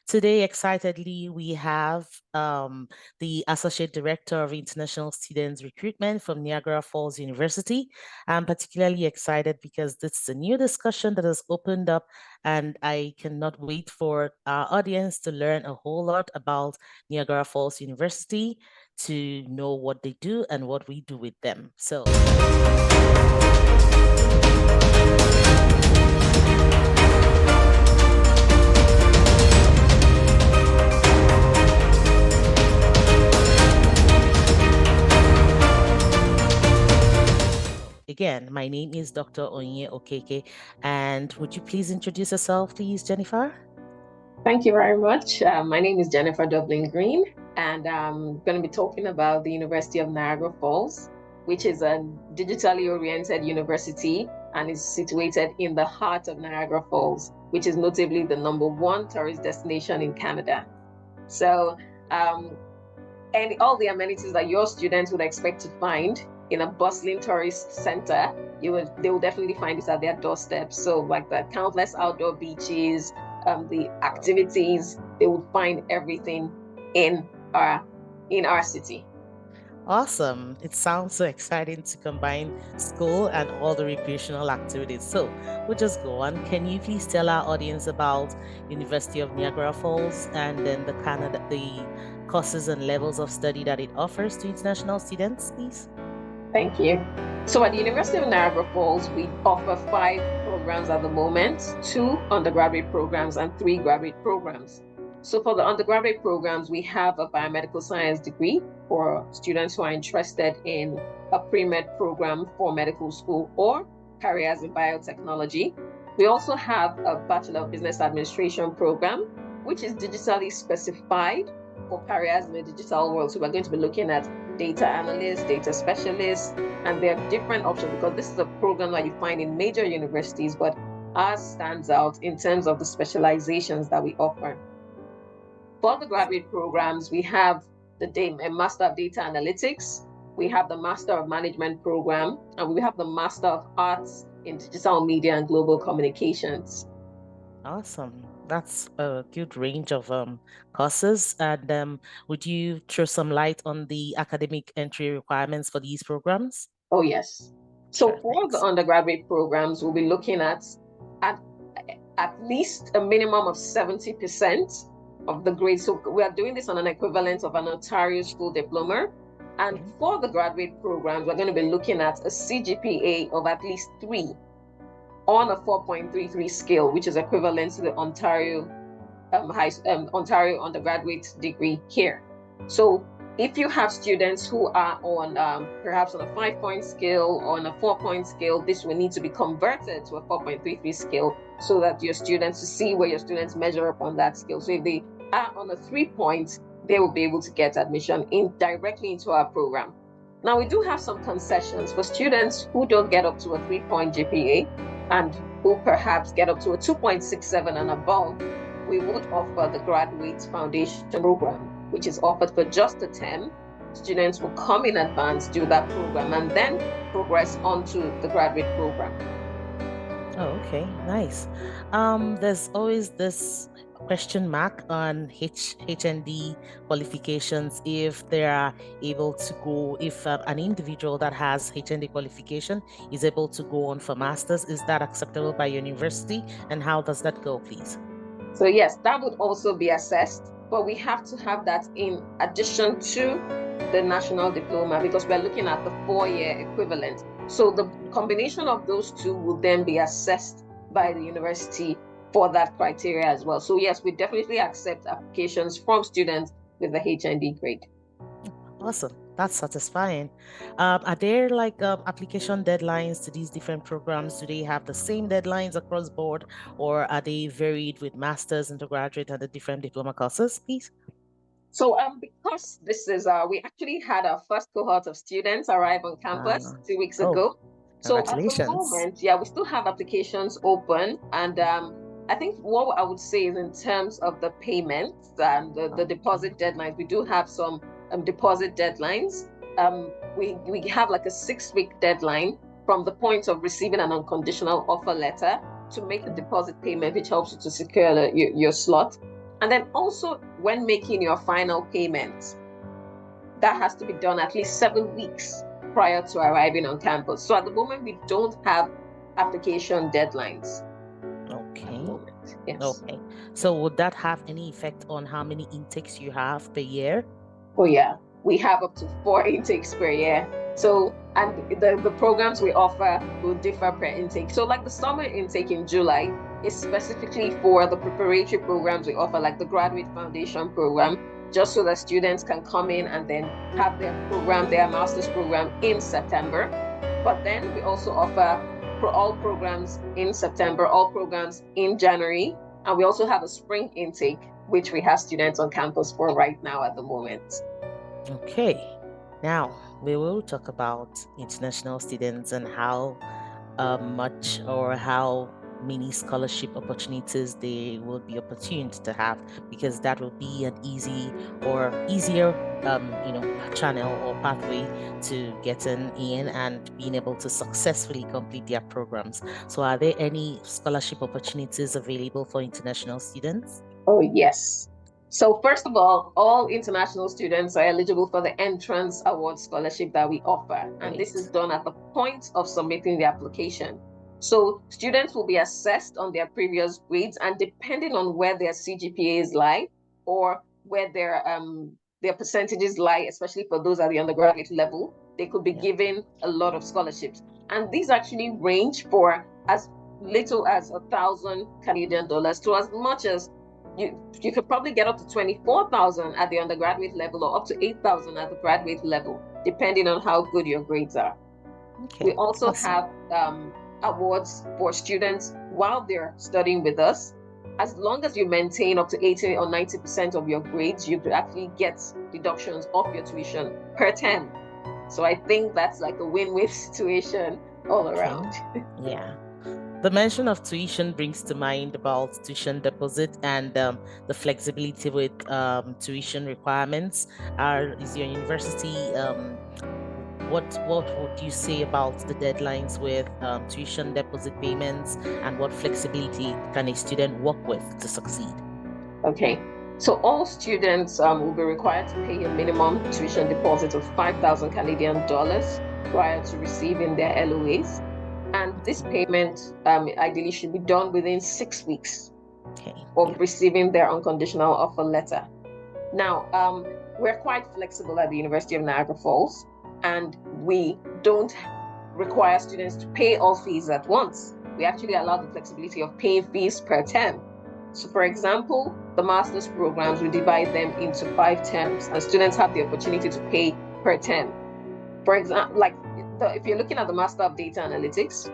Today, excitedly, we have the Associate Director of International Students Recruitment from Niagara Falls University. I'm particularly excited because this is a new discussion that has opened up, and I cannot wait for our audience to learn a whole lot about Niagara Falls University, to know what they do and what we do with them. So. Again, my name is Dr. Onye Okeke, and would you please introduce yourself, please, Jennifer? Thank you very much. My name is Jennifer Dublin-green, and I'm going to be talking about the University of Niagara Falls, which is a digitally oriented university and is situated in the heart of Niagara Falls, which is notably the #1 tourist destination in Canada. So, and all the amenities that your students would expect to find in a bustling tourist center, they will definitely find it at their doorstep. So, like the countless outdoor beaches, the activities, they would find everything in our city. Awesome. It sounds so exciting to combine school and all the recreational activities. So we'll just go on. Can you please tell our audience about University of Niagara Falls and then the courses and levels of study that it offers to international students, please? Thank you. So at the University of Niagara Falls, we offer 5 programs at the moment, 2 undergraduate programs and 3 graduate programs. So for the undergraduate programs, we have a biomedical science degree for students who are interested in a pre-med program for medical school or careers in biotechnology. We also have a Bachelor of Business Administration program, which is digitally specified for careers in the digital world. So we're going to be looking at data analysts, data specialists, and there are different options because this is a program that you find in major universities, but ours stands out in terms of the specializations that we offer. For the graduate programs, we have a Master of Data Analytics, we have the Master of Management program, and we have the Master of Arts in Digital Media and Global Communications. Awesome. That's a good range of courses. And would you throw some light on the academic entry requirements for these programs? Oh, yes. So Sure, for thanks. the undergraduate programs, we'll be looking at least a minimum of 70% of the grade. So we are doing this on an equivalent of an Ontario school diploma. And for the graduate programs, we're going to be looking at a CGPA of at least 3 on a 4.33 scale, which is equivalent to the Ontario Ontario undergraduate degree here. So if you have students who are on perhaps on a 5-point scale or on a 4-point scale, this will need to be converted to a 4.33 scale so that your students, to see where your students measure up on that scale. So if they are on a 3-point, they will be able to get admission directly into our program. Now, we do have some concessions for students who don't get up to a 3-point GPA and who perhaps get up to a 2.67 and above. We would offer the Graduate Foundation program, which is offered for just a term. Students will come in advance, do that program, and then progress onto the graduate program. Oh, okay, nice. There's always this question mark on HND qualifications, if they are able to go, if an individual that has HND qualification is able to go on for masters. Is that acceptable by university, and how does that go, please? So yes, that would also be assessed, but we have to have that in addition to the national diploma because we're looking at the 4-year equivalent. So the combination of those two will then be assessed by the university for that criteria as well. So yes, we definitely accept applications from students with the HND grade. Awesome. That's satisfying. Are there like application deadlines to these different programs? Do they have the same deadlines across board, or are they varied with masters, undergraduate, and the different diploma courses, please? So because this is, we actually had our first cohort of students arrive on campus 2 weeks ago. So at the moment, we still have applications open. And I think what I would say is in terms of the payments and the deposit deadlines, we do have some deposit deadlines. We have like a 6-week deadline from the point of receiving an unconditional offer letter to make the deposit payment, which helps you to secure your slot. And then also when making your final payment, that has to be done at least 7 weeks prior to arriving on campus. So at the moment, we don't have application deadlines. Okay. Yes. Okay. So would that have any effect on how many intakes you have per year? Oh yeah, we have up to 4 intakes per year. So, and the programs we offer will differ per intake. So like the summer intake in July is specifically for the preparatory programs we offer, like the graduate foundation program, just so that students can come in and then have their program, their master's program in September. But then we also offer all programs in September, all programs in January, and we also have a spring intake, which we have students on campus for right now at the moment. Okay. Now we will talk about international students and how much or how many scholarship opportunities they will be opportuned to have, because that will be an easier channel or pathway to getting in and being able to successfully complete their programs. So are there any scholarship opportunities available for international students? Oh, yes. So first of all international students are eligible for the Entrance Award Scholarship that we offer. And this is done at the point of submitting the application. So students will be assessed on their previous grades, and depending on where their CGPAs lie or where their percentages lie, especially for those at the undergraduate level, they could be given a lot of scholarships. And these actually range for as little as 1,000 Canadian dollars to as much as you could probably get up to 24,000 at the undergraduate level, or up to 8,000 at the graduate level, depending on how good your grades are. Okay. We also have awards for students while they're studying with us. As long as you maintain up to 80 or 90% of your grades, you could actually get deductions off your tuition per term. So I think that's like a win-win situation all around. Yeah. The mention of tuition brings to mind about tuition deposit and the flexibility with tuition requirements. Is your university what would you say about the deadlines with tuition deposit payments, and what flexibility can a student work with to succeed? Okay. So all students will be required to pay a minimum tuition deposit of 5,000 Canadian dollars prior to receiving their LOAs. And this payment ideally should be done within 6 weeks of receiving their unconditional offer letter. Now, we're quite flexible at the University of Niagara Falls, and we don't require students to pay all fees at once. We actually allow the flexibility of paying fees per term. So for example, the master's programs, we divide them into 5 terms, and students have the opportunity to pay per term. For example, like if you're looking at the Master of Data Analytics,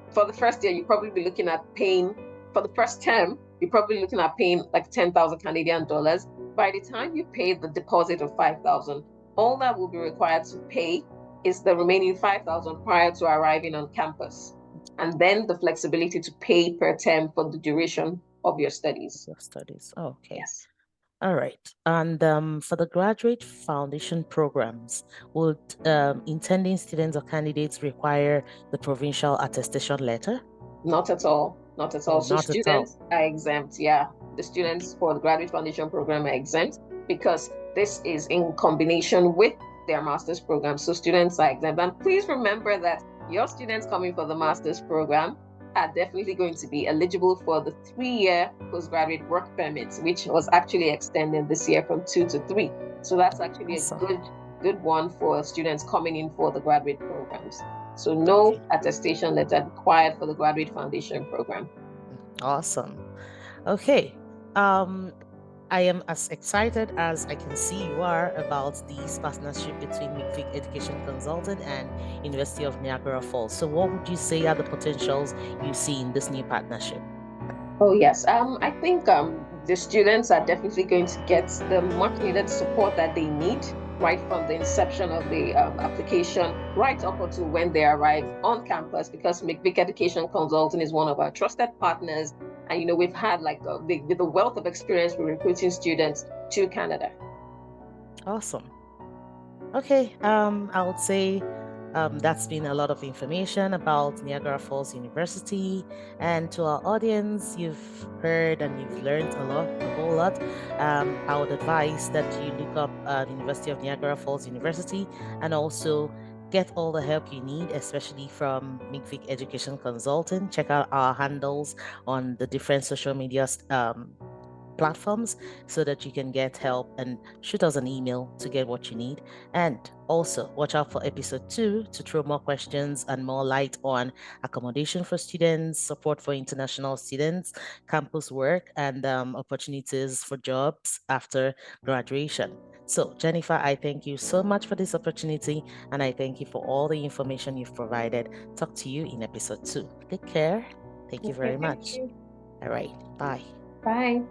for the first year, you'll probably be looking at paying, for the first term, you're probably looking at paying like 10,000 Canadian dollars. By the time you pay the deposit of 5,000, all that will be required to pay is the remaining 5,000 prior to arriving on campus. And then the flexibility to pay per term for the duration of your studies. Okay. Yes. All right. And for the graduate foundation programs, would intending students or candidates require the provincial attestation letter? Not at all. Not at all. So Not at all. students are exempt. Yeah. The students for the graduate foundation program are exempt because this is in combination with their master's program. So students are exempt. And please remember that your students coming for the master's program are definitely going to be eligible for the 3-year postgraduate work permit, which was actually extended this year from 2 to 3. So that's actually a good one for students coming in for the graduate programs. So no attestation letter required for the graduate foundation program. Awesome. Okay. I am as excited as I can see you are about this partnership between McVic Education Consultant and University of Niagara Falls. So what would you say are the potentials you see in this new partnership? Oh, yes. I think the students are definitely going to get the much needed support that they need right from the inception of the application right up until when they arrive on campus, because McVic Education Consulting is one of our trusted partners. And, we've had with the wealth of experience with recruiting students to Canada. Awesome. Okay. I would say That's been a lot of information about Niagara Falls University. And to our audience, you've heard and you've learned a lot, a whole lot. I would advise that you look up the University of Niagara Falls University and also get all the help you need, especially from McVic Education Consulting. Check out our handles on the different social media platforms so that you can get help and shoot us an email to get what you need. And also watch out for episode 2 to throw more questions and more light on accommodation for students, support for international students, campus work, and opportunities for jobs after graduation. So, Jennifer, I thank you so much for this opportunity and I thank you for all the information you've provided. Talk to you in episode 2. Take care. Thank you Okay, very thank much. you. All right. Bye. Bye.